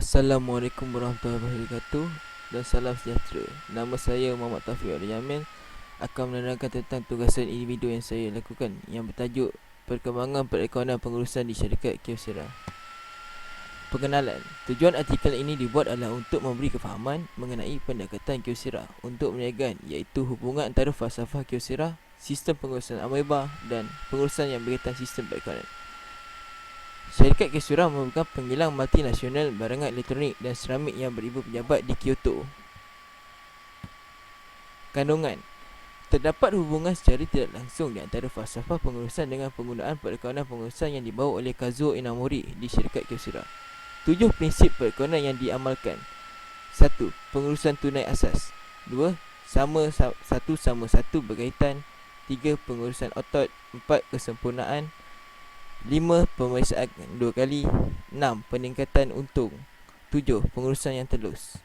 Assalamualaikum warahmatullahi wabarakatuh dan salam sejahtera. Nama saya Muhammad Taufik Abdul Jamil akan menerangkan tentang tugasan individu yang saya lakukan yang bertajuk Perkembangan Perekonomian Pengurusan di Syarikat Kyocera. Pengenalan. Tujuan artikel ini dibuat adalah untuk memberi kefahaman mengenai pendekatan Kyocera untuk perniagaan, iaitu hubungan antara falsafah Kyocera, sistem pengurusan ameba dan pengurusan yang berkaitan sistem perekonomian. Syarikat Kyocera merupakan penggilang multinasional barangan elektronik dan seramik yang beribu pejabat di Kyoto. Kandungan. Terdapat hubungan secara tidak langsung di antara falsafah pengurusan dengan penggunaan perekonomian pengurusan yang dibawa oleh Kazuo Inamori di syarikat Kyocera. 7 prinsip perekonomian yang diamalkan. 1. Pengurusan tunai asas. 2. Satu sama satu berkaitan. 3. Pengurusan otot. 4. Kesempurnaan. 5. Pemeriksaan 2 kali. 6. Peningkatan untung. 7. Pengurusan yang telus.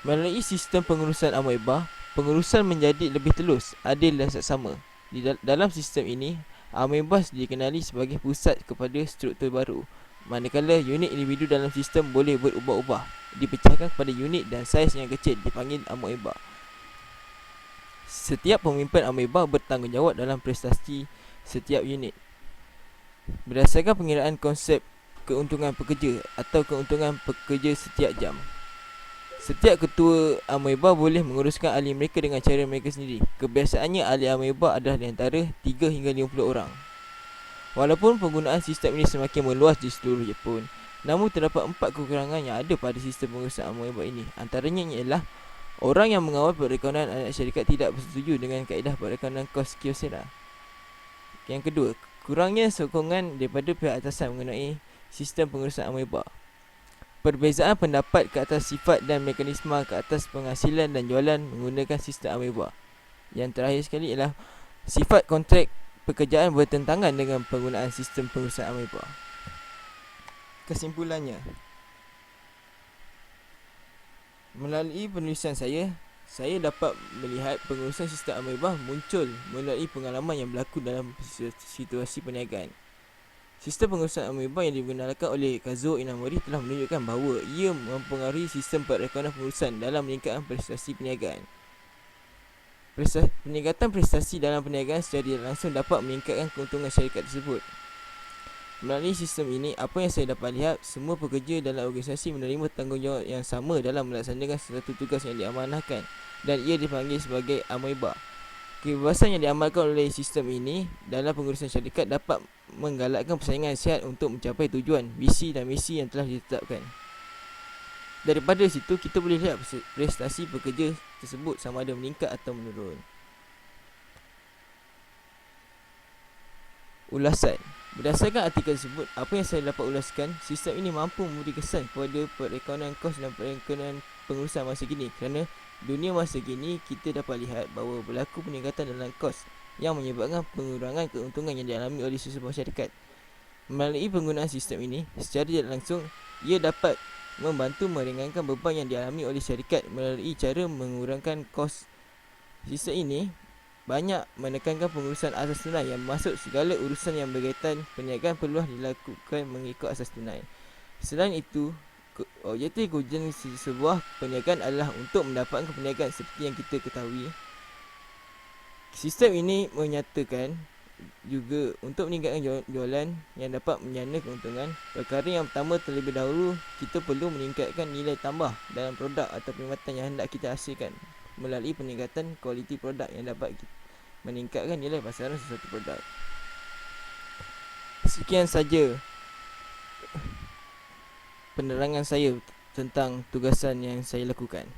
Melalui sistem pengurusan ameba, pengurusan menjadi lebih telus, adil dan saksama. Dalam sistem ini, ameba dikenali sebagai pusat kepada struktur baru, manakala unit individu dalam sistem boleh berubah-ubah, dipecahkan kepada unit dan saiz yang kecil dipanggil ameba. Setiap pemimpin ameba bertanggungjawab dalam prestasi setiap unit. Berdasarkan pengiraan konsep keuntungan pekerja atau keuntungan pekerja setiap jam, setiap ketua ameba boleh menguruskan ahli mereka dengan cara mereka sendiri. Kebiasaannya ahli ameba adalah di antara 3 hingga 50 orang. Walaupun penggunaan sistem ini semakin meluas di seluruh Jepun, namun terdapat 4 kekurangan yang ada pada sistem pengurusan ameba ini. Antaranya ialah orang yang mengawal perekonomian anak syarikat tidak bersetuju dengan kaedah perekonomian kos Kyocera. Yang kedua, kurangnya sokongan daripada pihak atasan mengenai sistem pengurusan ameba. Perbezaan pendapat ke atas sifat dan mekanisme ke atas penghasilan dan jualan menggunakan sistem ameba. Yang terakhir sekali ialah sifat kontrak pekerjaan bertentangan dengan penggunaan sistem pengurusan ameba. Kesimpulannya, melalui penulisan saya dapat melihat pengurusan sistem ameba muncul melalui pengalaman yang berlaku dalam situasi perniagaan. Sistem pengurusan ameba yang dibenarkan oleh Kazuo Inamori telah menunjukkan bahawa ia mempengaruhi sistem perekonomian pengurusan dalam meningkatkan prestasi perniagaan. Peningkatan prestasi dalam perniagaan secara tidak langsung dapat meningkatkan keuntungan syarikat tersebut. Melalui sistem ini, apa yang saya dapat lihat, semua pekerja dalam organisasi menerima tanggungjawab yang sama dalam melaksanakan satu tugas yang diamanahkan, dan ia dipanggil sebagai ameba. Kebebasan yang diamalkan oleh sistem ini dalam pengurusan syarikat dapat menggalakkan persaingan sihat untuk mencapai tujuan, visi dan misi yang telah ditetapkan. Daripada situ, kita boleh lihat prestasi pekerja tersebut sama ada meningkat atau menurun. Ulasan. Berdasarkan artikel tersebut, apa yang saya dapat ulaskan, sistem ini mampu memberi kesan kepada perekonomian kos dan perekonomian pengurusan masa kini. Kerana dunia masa kini, kita dapat lihat bahawa berlaku peningkatan dalam kos yang menyebabkan pengurangan keuntungan yang dialami oleh sesebuah syarikat. Melalui penggunaan sistem ini, secara tidak langsung, ia dapat membantu meringankan beban yang dialami oleh syarikat melalui cara mengurangkan kos. Sistem ini banyak menekankan pengurusan asas tunai yang masuk segala urusan yang berkaitan perniagaan perlu dilakukan mengikut asas tunai. Selain itu, objektif ujian sebuah perniagaan adalah untuk mendapatkan perniagaan seperti yang kita ketahui. Sistem ini menyatakan juga untuk meningkatkan jualan yang dapat menjana keuntungan. Perkara yang pertama, terlebih dahulu kita perlu meningkatkan nilai tambah dalam produk atau perkhidmatan yang hendak kita hasilkan melalui peningkatan kualiti produk yang dapat meningkatkan nilai pasaran sesuatu produk. Sekian saja penerangan saya tentang tugasan yang saya lakukan.